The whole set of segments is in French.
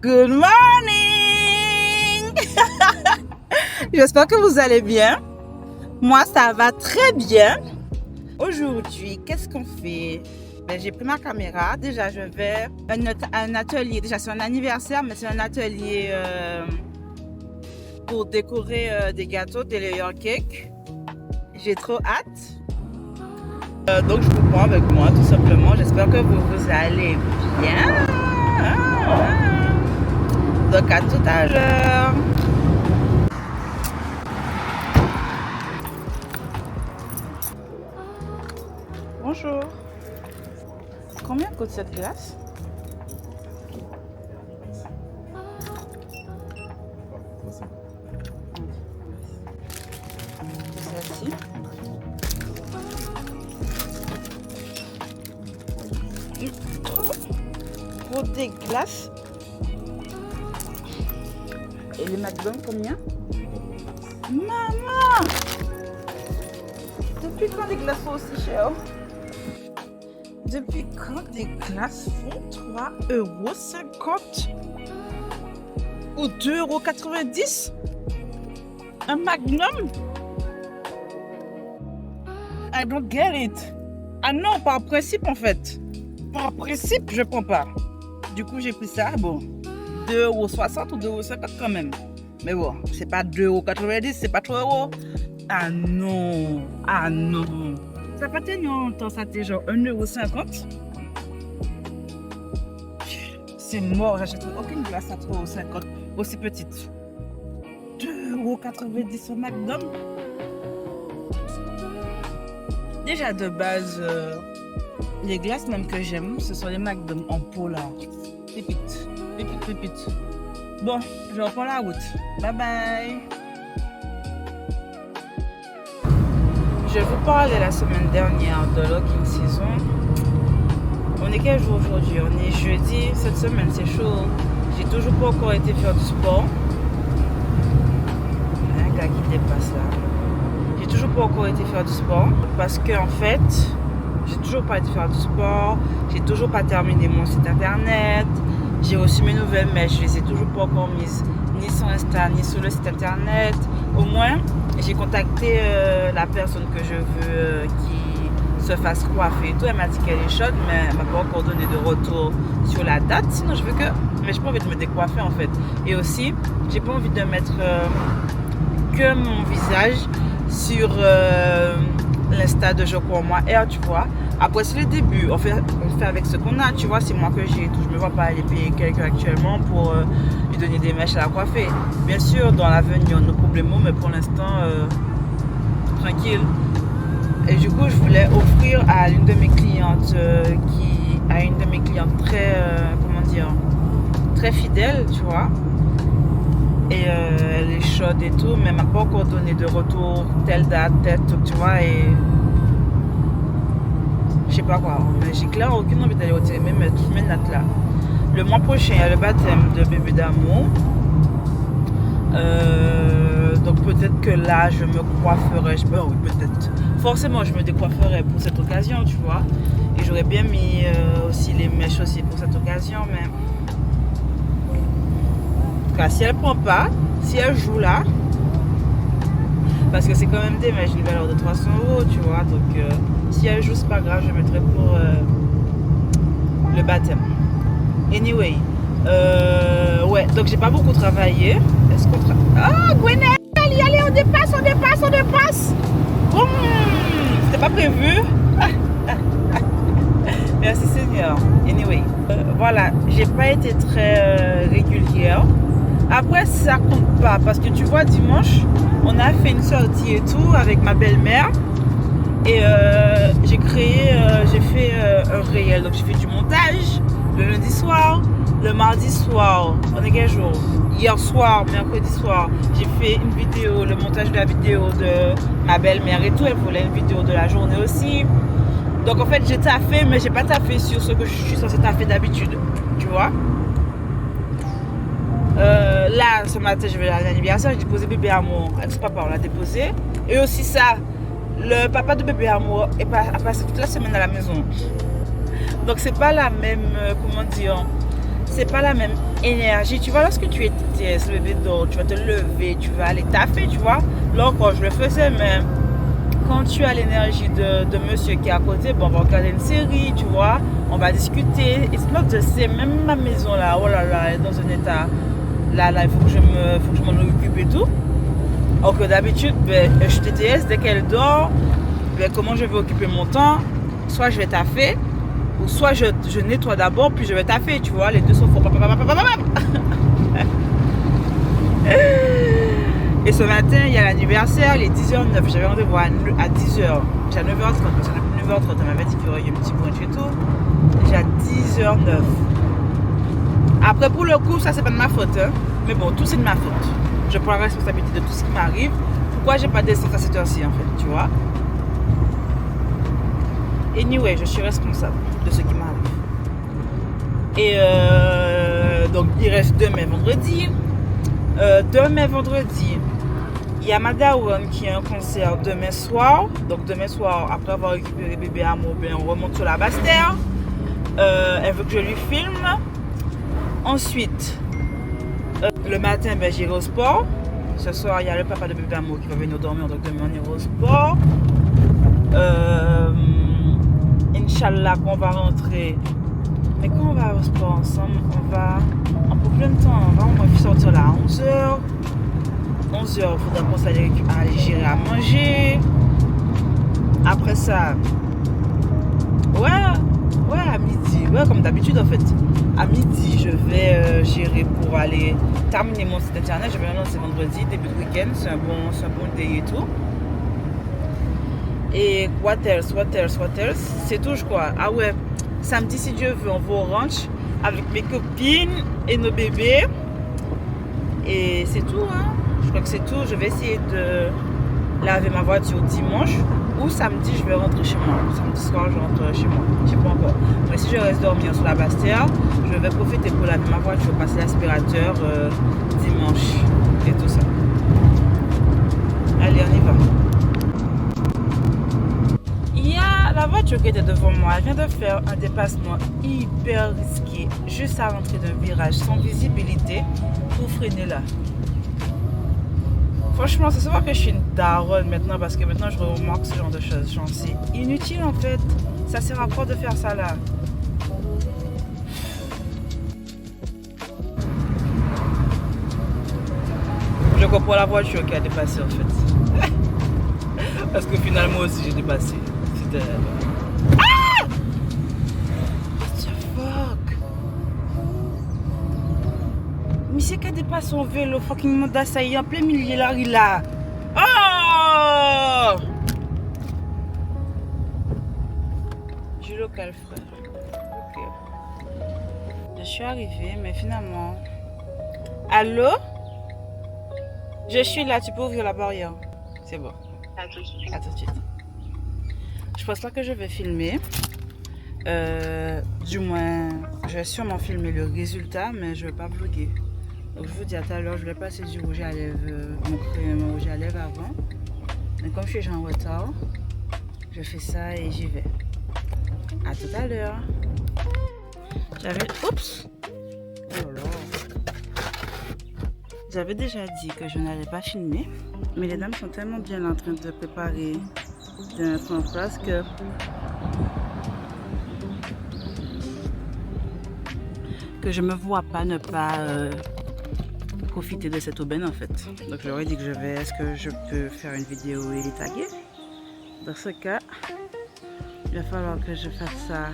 Good morning. J'espère que vous allez bien. Moi, ça va très bien. Aujourd'hui, qu'est-ce qu'on fait? J'ai pris ma caméra. Déjà, je vais à un atelier. Déjà, c'est un anniversaire, mais c'est un atelier pour décorer des gâteaux, des layer cakes. J'ai trop hâte. Donc, je vous prends avec moi, tout simplement. J'espère que vous allez bien. Donc, à tout à l'heure. Bonjour. Combien coûte cette glace? Celle-ci. Pour des glaces. Et les McDonald's combien? Maman! Depuis quand des glaces sont aussi chères? Depuis quand des glaces font 3,50 € ou 2,90 € un Magnum? I don't get it. Ah non, par principe en fait. Par principe, je prends pas. Du coup, j'ai pris ça. Bon, 2,60 € ou 2,50 € quand même. Mais bon, c'est pas 2,90 €, c'est pas 3 €. Ah non, ah non. Ça fait tellement longtemps, ça fait genre 1,50 €. C'est mort, j'achète aucune glace à 3,50 € aussi petite. 2,90 € au McDonald's. Déjà de base, les glaces même que j'aime, ce sont les McDonald's en polar. Pépite, pépite, pépite. Bon, je reprends la route. Bye bye. Je vous parlais la semaine dernière de locking season. On est quel jour aujourd'hui? On est jeudi. Cette semaine c'est chaud. J'ai toujours pas encore été faire du sport. Il y a un gars qui dépasse là. J'ai toujours pas encore été faire du sport parce que en fait, j'ai toujours pas été faire du sport. J'ai toujours pas terminé mon site internet. J'ai reçu mes nouvelles, mais je les ai toujours pas encore mises ni sur Insta ni sur le site internet. Au moins, j'ai contacté la personne que je veux qui se fasse coiffer et tout. Elle m'a dit qu'elle est chaude, mais elle m'a pas encore donné de retour sur la date. Sinon, je veux que... Mais j'ai pas envie de me décoiffer en fait. Et aussi, j'ai pas envie de mettre que mon visage sur l'Insta de Je crois en moi Air, tu vois. Après, c'est le début. On fait avec ce qu'on a, tu vois. C'est moi que j'ai tout. Je me vois pas aller payer quelqu'un actuellement pour lui donner des mèches à la coiffer. Bien sûr, dans l'avenir, nos problèmes, mais pour l'instant, tranquille. Et du coup, je voulais offrir à l'une de mes clientes très, comment dire, très fidèle, tu vois. Et elle est chaude et tout, mais elle m'a pas encore donné de retour, telle date, telle truc, tu vois. Et je sais pas quoi. Mais j'ai clairement aucune envie d'aller au télémé, mais toutes mes notes là. Le mois prochain, il y a le baptême de bébé d'amour. Donc peut-être que là, je me coifferai. Oui, peut-être. Forcément, je me décoifferai pour cette occasion, tu vois. Et j'aurais bien mis aussi les mèches aussi pour cette occasion, mais... Si elle prend pas, si elle joue là, parce que c'est quand même des mèches d'une valeur de 300 €, tu vois, donc si elle joue, c'est pas grave, je mettrai pour le baptême. Anyway, ouais, donc j'ai pas beaucoup travaillé. Est-ce qu'on Oh, Gwyneth, allez, on dépasse. Bon, c'était pas prévu. Merci Seigneur. Anyway, voilà, j'ai pas été très régulière. Après, ça compte pas parce que tu vois, dimanche, on a fait une sortie et tout avec ma belle-mère et j'ai fait un réel. Donc, j'ai fait du montage le lundi soir, le mardi soir. On est quel jour? Hier soir, mercredi soir, j'ai fait une vidéo, le montage de la vidéo de ma belle-mère et tout. Elle voulait une vidéo de la journée aussi. Donc, en fait, j'ai taffé, mais j'ai pas taffé sur ce que je suis censée taffer d'habitude, tu vois. Là, ce matin, je vais à l'anniversaire, j'ai déposé bébé Amour. Ex-papa, on l'a déposé. Et aussi ça, le papa de bébé Amour a passé toute la semaine à la maison. Donc, c'est pas la même, comment dire, c'est pas la même énergie. Tu vois, lorsque tu es TTS, le bébé dort, tu vas te lever, tu vas aller taffer, tu vois. Là encore, je le faisais, mais quand tu as l'énergie de monsieur qui est à côté, bon, on va regarder une série, tu vois, on va discuter. Et c'est même ma maison là, oh là là, elle est dans un état. Là, il faut que je m'en occupe et tout. Alors que d'habitude, ben, je TTS, dès qu'elle dort, ben, comment je vais occuper mon temps? Soit je vais taffer, ou soit je nettoie d'abord, puis je vais taffer, tu vois. Les deux sont faux. Et ce matin, il y a l'anniversaire, il est 10h09. J'avais rendez-vous à 10h. J'ai à 9h30, parce que depuis 9h30, elle m'avait dit qu'il y aurait eu un petit brunch et tout. J'ai à 10h09. Après, pour le coup, ça, c'est pas de ma faute. Hein. Mais bon, tout c'est de ma faute. Je prends la responsabilité de tout ce qui m'arrive. Pourquoi j'ai pas descendu à cette heure-ci, en fait, tu vois. Anyway, je suis responsable de ce qui m'arrive. Et donc, il reste demain, vendredi. Demain, vendredi, il y a Madawan qui a un concert demain soir. Donc, demain soir, après avoir récupéré bébé Amour, on remonte sur la Basse-Terre. Elle veut que je lui filme. Ensuite, le matin, ben, j'irai au sport. Ce soir, il y a le papa de bébé Amour qui va venir dormir. Donc, demain, on ira au sport. Inch'Allah, qu'on va rentrer. Mais quand on va au sport ensemble, on va en pour plein de temps. On va sortir là à 11h. 11h, il faudra qu'on s'aille gérer à manger. Après ça, ouais, à midi. Ouais, comme d'habitude en fait. À midi, je vais gérer pour aller terminer mon site internet. Je vais lancer vendredi, début de week-end. C'est un bon day et tout. Et what else? C'est tout, je crois. Ah ouais, samedi, si Dieu veut, on va au ranch avec mes copines et nos bébés. Et c'est tout, hein. Je crois que c'est tout. Je vais essayer de laver ma voiture dimanche ou samedi, je vais rentrer chez moi. Samedi soir, je rentre chez moi. Je sais pas encore. Mais si je reste dormir sur la Basse-Terre, je vais profiter pour laver ma voiture, passer l'aspirateur dimanche et tout ça. Allez, on y va. La voiture qui était devant moi, elle vient de faire un dépassement hyper risqué, juste à l'entrée d'un virage sans visibilité pour freiner là. Franchement, c'est souvent que je suis une daronne maintenant parce que maintenant je remarque ce genre de choses. Genre, c'est inutile en fait. Ça sert à quoi de faire ça là? Je comprends la voiture qui a dépassé en fait. Parce que finalement aussi j'ai dépassé. C'était... Ah! What the fuck? Mais c'est qu'elle dépasse son vélo, fucking Honda, ça y est, en plein milieu là, il a. Oh! Du local, frère. Ok. Je suis arrivée, mais finalement. Allô? Je suis là, tu peux ouvrir la barrière. C'est bon. À tout de suite. À tout de suite. Je pense pas que je vais filmer. Du moins, je vais sûrement filmer le résultat, mais je vais pas vlogger. Donc je vous dis à tout à l'heure, je vais passer du rouge à lèvres, mon rouge à lèvres avant. Mais comme je suis déjà en retard, je fais ça et j'y vais. À tout à l'heure. Oups! Oh là. J'avais déjà dit que je n'allais pas filmer, mais les dames sont tellement bien là en train de préparer, de mettre en place que je me vois pas ne pas profiter de cette aubaine en fait. Donc je leur ai dit que est-ce que je peux faire une vidéo et les taguer? Dans ce cas, il va falloir que je fasse ça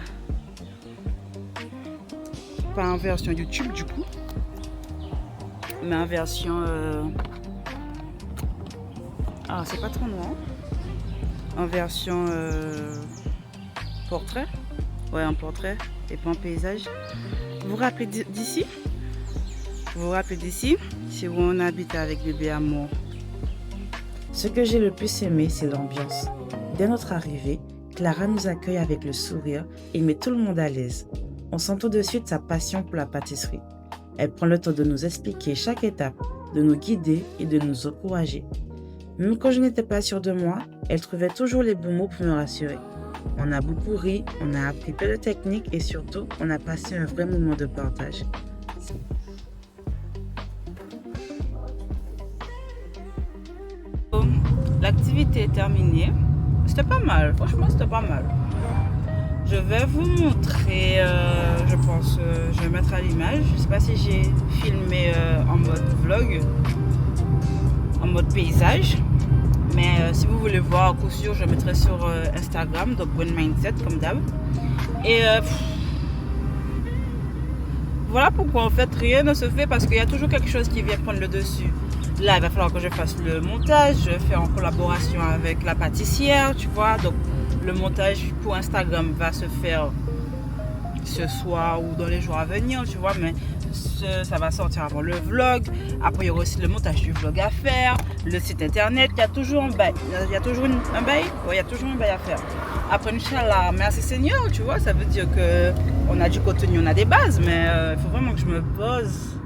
pas en version YouTube du coup, mais en version ah c'est pas trop noir, en version portrait, ouais en portrait et pas en paysage. Vous vous rappelez d'ici? Vous vous rappelez d'ici? C'est où on habite avec bébé Amour. Ce que j'ai le plus aimé, c'est l'ambiance. Dès notre arrivée, Clara nous accueille avec le sourire et met tout le monde à l'aise. On sent tout de suite sa passion pour la pâtisserie. Elle prend le temps de nous expliquer chaque étape, de nous guider et de nous encourager. Même quand je n'étais pas sûre de moi, elle trouvait toujours les bons mots pour me rassurer. On a beaucoup ri, on a appris plein de techniques et surtout, on a passé un vrai moment de partage. L'activité est terminée. C'était pas mal, franchement c'était pas mal. Je vais vous montrer, je pense, je vais mettre à l'image. Je sais pas si j'ai filmé en mode vlog, en mode paysage. Mais si vous voulez voir, coup sûr, je mettrai sur Instagram, donc Brain Mindset comme d'hab. Et voilà pourquoi en fait rien ne se fait parce qu'il y a toujours quelque chose qui vient prendre le dessus. Là, il va falloir que je fasse le montage. Je fais en collaboration avec la pâtissière, tu vois. Donc, le montage pour Instagram va se faire ce soir ou dans les jours à venir, tu vois. Mais ça va sortir avant le vlog. Après, il y aura aussi le montage du vlog à faire. Le site internet, il y a toujours un bail. Il y a toujours un bail. Ouais, il y a toujours un bail à faire. Après, Inch'Allah, merci Seigneur, tu vois. Ça veut dire qu'on a du contenu, on a des bases. Mais il faut vraiment que je me pose.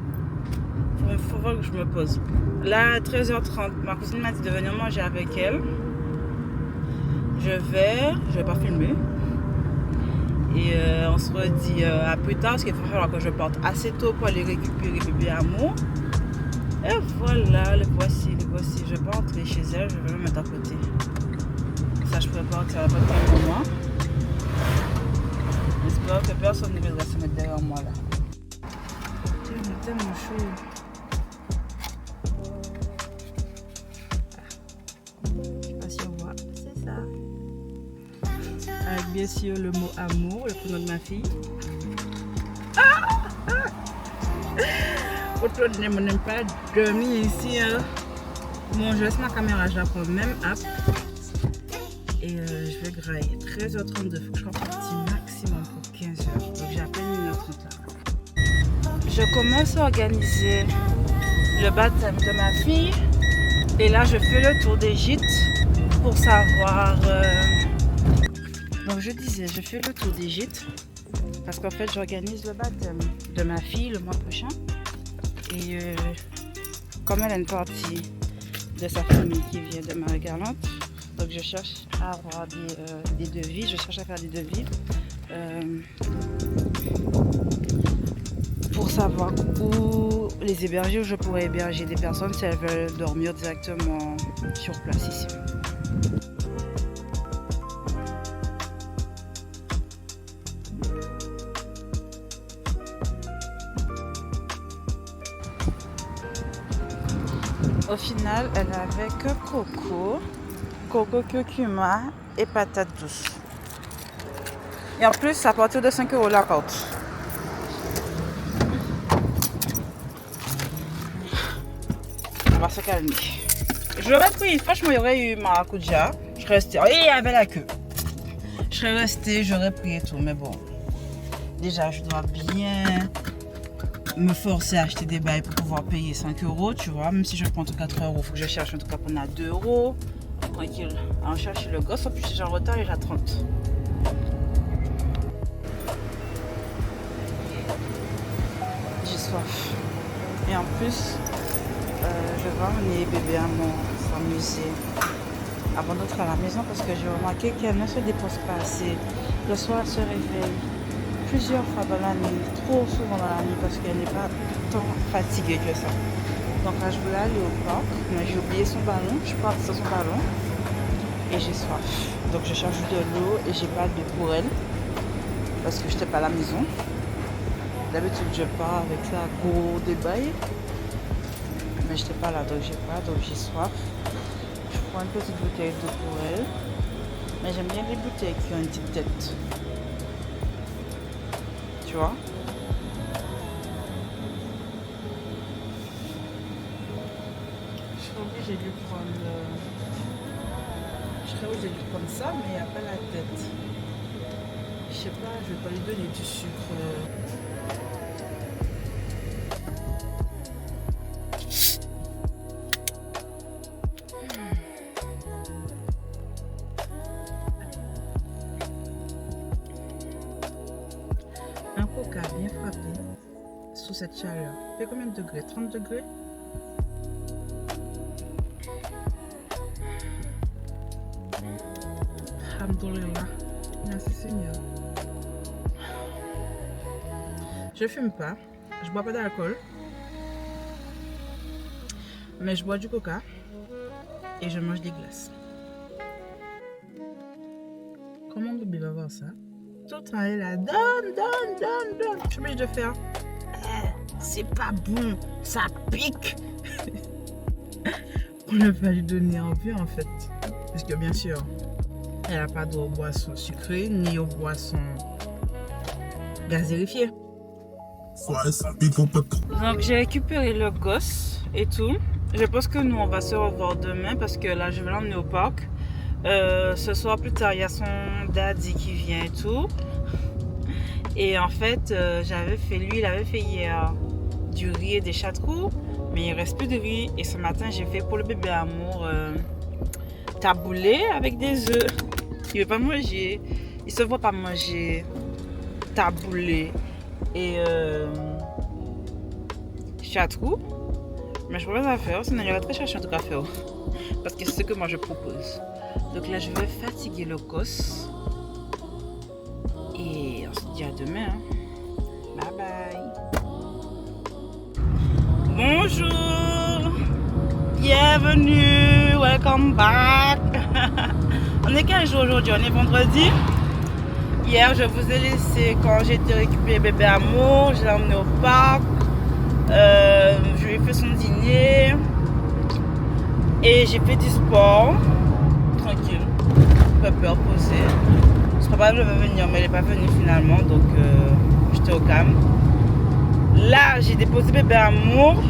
Il faut vraiment que je me pose. Là, 13h30, ma cousine m'a dit de venir manger avec elle. Je vais pas filmer. Et on se redit à plus tard parce qu'il va falloir que je parte assez tôt pour aller récupérer bébé Amour. Et voilà, le voici. Je vais pas entrer chez elle, je vais le mettre à côté. Ça, je prépare que ça va pas être pour moi. J'espère que personne ne viendra se mettre derrière moi là. C'est tellement chaud. Avec bien sûr le mot amour, le prénom de ma fille. Autre ne m'aime pas dormir ici. Bon, je laisse ma caméra, je la prends même app. Et je vais grailler. 13h32, il faut que je sois partie maximum pour 15h. Donc j'ai à peine 1h30 là. Je commence à organiser le baptême de ma fille. Et là, je fais le tour des gîtes pour savoir. Donc je disais, je fais le tour des gîtes parce qu'en fait j'organise le baptême de ma fille le mois prochain et comme elle a une partie de sa famille qui vient de Marie-Galante, donc je cherche à avoir des devis, je cherche à faire des devis pour savoir où les héberger, où je pourrais héberger des personnes si elles veulent dormir directement sur place ici. Au final, elle avait que coco, curcuma et patates douces. Et en plus, à partir de 5 € la carte. On va se calmer. J'aurais pris, franchement, il y aurait eu maracuja. Je serais restée. Et il y avait la queue. Je serais restée, j'aurais pris et tout. Mais bon, déjà, je dois bien me forcer à acheter des bails pour pouvoir payer 5 €, tu vois. Même si je prends en tout cas 3 €, il faut que je cherche en tout cas qu'on a 2 €. Tranquille. Alors, chercher le gosse, en plus, j'ai en retard, il est à 30. J'ai soif. Et en plus, je vais emmener bébé à s'amuser avant d'entrer à la maison parce que j'ai remarqué qu'elle ne se dépose pas assez. Le soir, elle se réveille plusieurs fois dans la nuit, trop souvent dans la nuit parce qu'elle n'est pas tant fatiguée que ça. Donc là je voulais aller au parc, mais j'ai oublié son ballon, je pars sur son ballon et j'ai soif. Donc je cherche de l'eau et j'ai pas d'eau pour elle parce que je n'étais pas à la maison. D'habitude je pars avec ça gros débail, mais je n'étais pas là donc j'ai soif. Je prends une petite bouteille d'eau pour elle, mais j'aime bien les bouteilles qui ont une petite tête. Tu vois, je serais obligée de prendre ça, mais il n'y a pas la tête. Je sais pas, je vais pas lui donner du sucre. Un coca bien frappé sous cette chaleur. Il fait combien de degrés? 30 degrés? Alhamdoulilah. Seigneur. Je fume pas, je bois pas d'alcool, mais je bois du coca et je mange des glaces. Comment bébé va voir ça? Tout le temps elle est là, donne. Je suis obligée de faire. C'est pas bon, ça pique. Pour ne pas lui donner envie en fait. Parce que bien sûr, elle n'a pas de boisson sucrée ni aux boissons gazérifiées. Donc j'ai récupéré le gosse et tout. Je pense que nous on va se revoir demain parce que là je vais l'emmener au parc. Ce soir plus tard il y a son daddy qui vient et tout. Et en fait lui il avait fait hier du riz et des châteaux. Mais il reste plus de riz et ce matin j'ai fait pour le bébé amour taboulé avec des œufs. Il veut pas manger, il se voit pas manger taboulé et château. Mais je pourrais pas faire, sinon il y aurait très cherché en tout cas faire. Parce que c'est ce que moi je propose. Donc là je vais fatiguer le gosse et on se dit à demain. Bye bye. Bonjour, bienvenue, welcome back. On est quel jour aujourd'hui? On est vendredi. Hier je vous ai laissé quand j'ai été récupérer bébé amour, je l'ai emmené au parc, je lui ai fait son dîner et j'ai fait du sport, tranquille, pas peur, posé. Je crois pas qu'elle va venir mais elle n'est pas venue finalement donc j'étais au calme. Là, j'ai déposé bébé amour.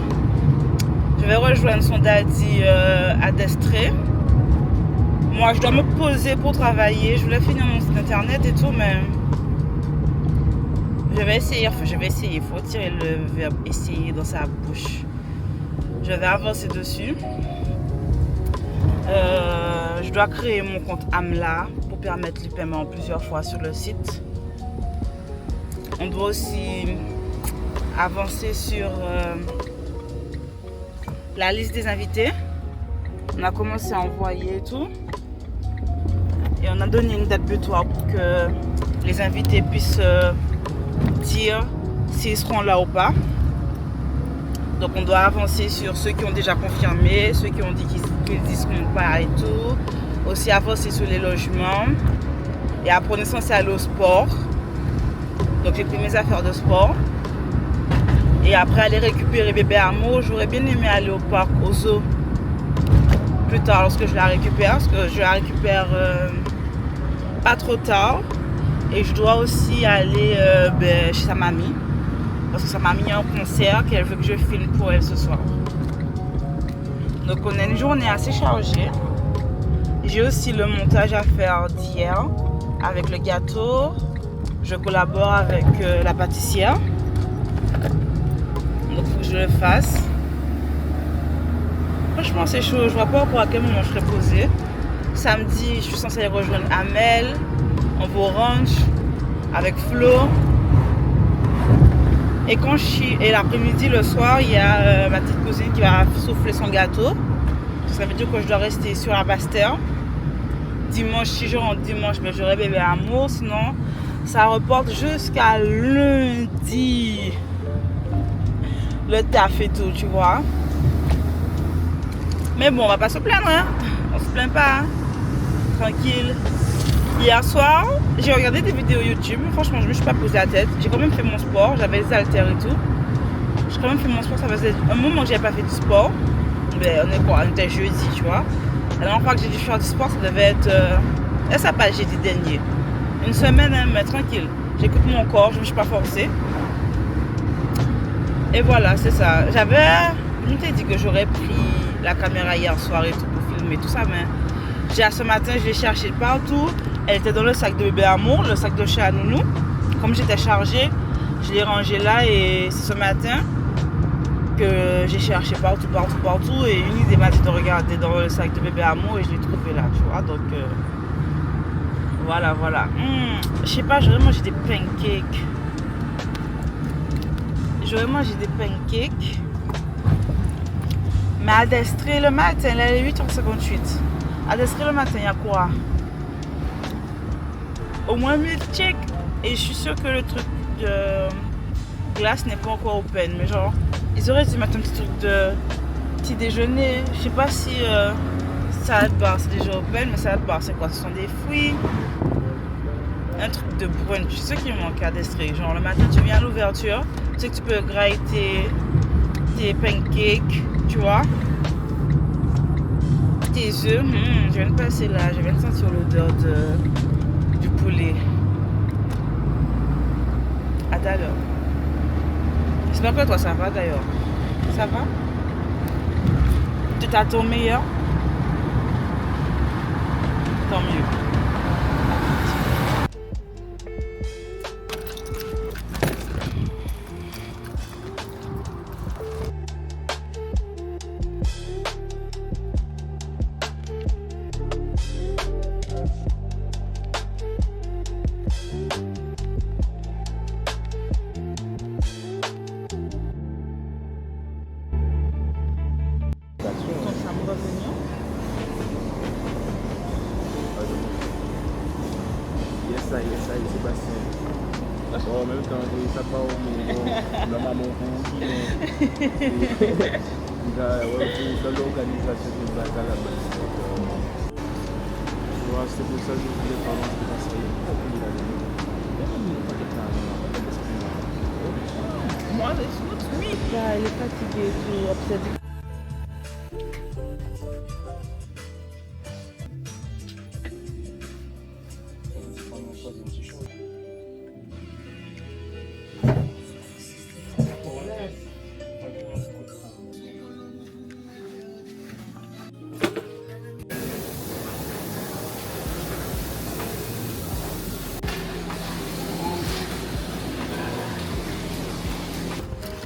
Je vais rejoindre son daddy à Destré. Moi, je dois me poser pour travailler. Je voulais finir mon site internet et tout, mais je vais essayer. Enfin, je vais essayer. Il faut tirer le verbe essayer dans sa bouche. Je vais avancer dessus. Je dois créer mon compte Amla pour permettre le paiement plusieurs fois sur le site. On doit aussi avancer sur la liste des invités. On a commencé à envoyer tout et on a donné une date butoir pour que les invités puissent dire s'ils seront là ou pas. Donc on doit avancer sur ceux qui ont déjà confirmé, ceux qui ont dit qu'ils ne seront pas et tout. Aussi avancer sur les logements et après on est censé aller au sport. Donc j'ai pris mes affaires de sport. Et après aller récupérer bébé amour, j'aurais bien aimé aller au parc, au zoo, plus tard lorsque je la récupère, parce que je la récupère pas trop tard. Et je dois aussi aller chez sa mamie, parce que sa mamie a un concert qu'elle veut que je filme pour elle ce soir. Donc on a une journée assez chargée. J'ai aussi le montage à faire d'hier avec le gâteau. Je collabore avec la pâtissière. Donc il faut que je le fasse. Franchement c'est chaud, je vois pas encore à quel moment je serai posée. Samedi je suis censée aller rejoindre Amel. On va au ranch avec Flo. Et quand et l'après-midi, le soir, il y a ma petite cousine qui va souffler son gâteau. Ça veut dire que je dois rester sur la Bastère. Dimanche, si je rentre dimanche, mais j'aurai bébé amour. Sinon ça reporte jusqu'à lundi. Le taf et tout, tu vois. Mais bon, on va pas se plaindre, hein. On se plaint pas, hein. Tranquille. Hier soir, j'ai regardé des vidéos YouTube. Franchement, je me suis pas posé la tête. J'ai quand même fait mon sport. J'avais les haltères et tout. J'ai quand même fait mon sport. Ça faisait un moment que j'avais pas fait du sport. Mais on est quoi? On était jeudi, tu vois. La dernière fois que j'ai dû faire du sport, ça devait être... ça pas jeudi dernier. Une semaine, hein, mais tranquille. J'écoute mon corps, je me suis pas forcée. Et voilà, c'est ça. Je m'étais dit que j'aurais pris la caméra hier soir et tout pour filmer tout ça, mais ce matin, je l'ai cherché partout. Elle était dans le sac de bébé amour, le sac de chat à nounou. Comme j'étais chargée, je l'ai rangé là et c'est ce matin que j'ai cherché partout. Et une idée m'a dit de regarder dans le sac de bébé amour et je l'ai trouvé là, tu vois. Donc voilà. Je sais pas, j'aurais mangé des pancakes. Mais à Destré le matin, là, il est 8h58. À Destré le matin, il y a quoi? au moins 1000 check. Et je suis sûre que le truc de glace n'est pas encore open. Mais genre, ils auraient dû mettre un petit truc de petit déjeuner. Je sais pas si salade bar c'est déjà open, mais salade bar c'est quoi? Ce sont des fruits. Un truc de brunch, c'est ce qui me manque à Destré. Genre le matin tu viens à l'ouverture, tu sais que tu peux grailler tes pancakes, tu vois. Tes œufs, je viens de passer là, je viens de sentir l'odeur du poulet. À tout à l'heure. J'espère que toi ça va d'ailleurs. Ça va? Tu t'as ton meilleur? Tant mieux. Yes, Sébastien. Bon, en même temps, ça part au moment, la maman pour l'organisation de la base. C'est pour ça que je voulais parler de ça. Moi, oui. Il est fatigué, tout obsédé.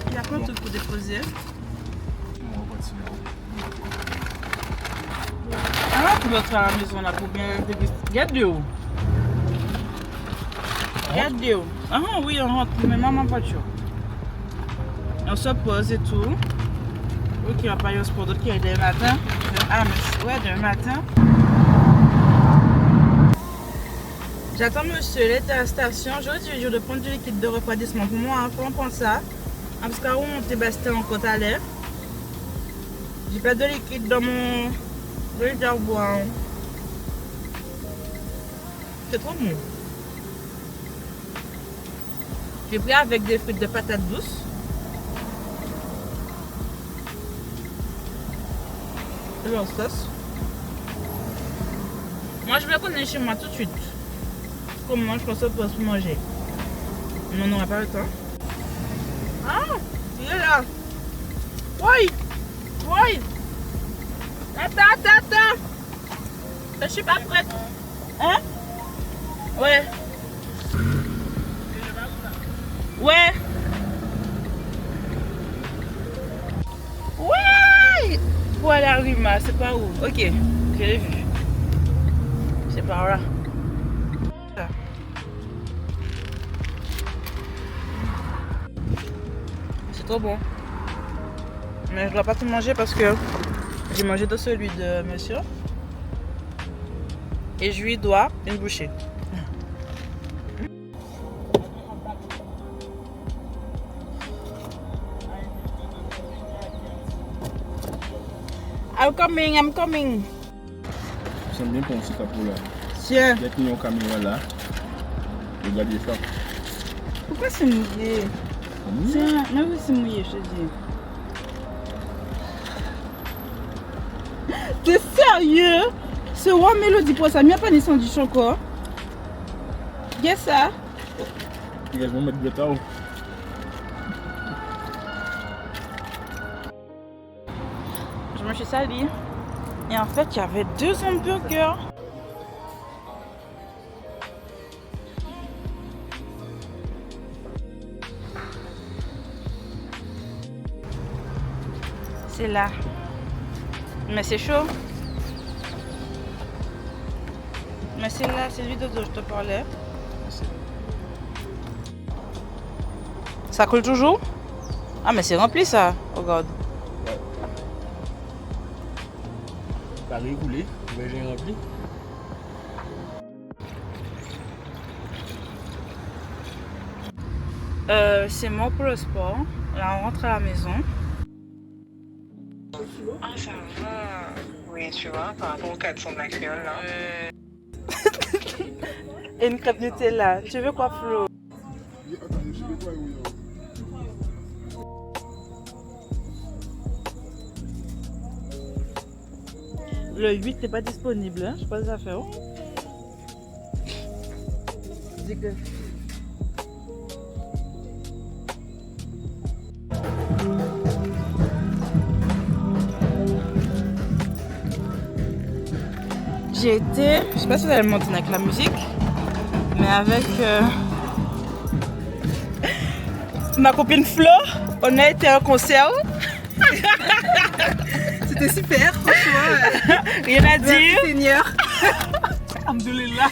Il y a quoi de pour déposer? Alors tu vas faire à la maison là pour bien déguster. Regarde de où? Regarde de où? Ah oui, on rentre, mais maman pas de chaud. On se pose et tout. Ok, on va pas y aller pour d'autres qui est demain matin. Ah mais ouais, demain matin. J'attends monsieur, il était à la station. J'aurais dû lui de prendre du liquide de refroidissement pour moi. Comment on pense ça? Parce qu'à où mon Sébastien en côte à lèvres. J'ai pas de liquide dans mon réservoir. C'est trop bon. J'ai pris avec des frites de patates douces. Et en sauce. Moi je vais connaître chez moi tout de suite. Comment je pense pour se manger. Mais on n'aura pas le temps. Ah, il est là. Oui, oui. Attends. Je suis pas prête. Hein? Ouais. Ouais. Ouais. Voilà, Rima, c'est pas où? Ok, je l'ai vu. C'est par là. C'est trop bon. Mais je dois pas tout manger parce que j'ai mangé de celui de monsieur. Et je lui dois une bouchée. I'm coming. C'est bien pour ce capot là. Tiens. Dès qu'il y a une caméra là, regardez ça. Pourquoi c'est mouillé? Tiens, mais oui c'est mouillé, je te dis. T'es sérieux? Ce roi mélodie pour ça, il n'y a pas de sandwich encore. Qu'est-ce ça? Ils vont mettre de temps. Je me suis salie. Et en fait, il y avait 2 hamburgers. C'est là. Mais c'est chaud. Mais c'est là, c'est lui dont je te parlais. Ça coule toujours? Ah mais c'est rempli ça, regarde. Ça a régoulé, mais j'ai rempli. C'est mort pour le sport. Là, on rentre à la maison. Ah, ça va. Oui, tu vois, par rapport au 400 de la créole, là. Et une crêpe Nutella. Tu veux quoi, Flo? Le 8 n'est pas disponible, hein? Je sais pas les affaires. Dis que... J'ai été, je sais pas si vous allez le monter avec la musique, mais avec ma copine Flo, on a été à un concert. C'était super, franchement. Rien à dire. Seigneur. Alhamdoulilah.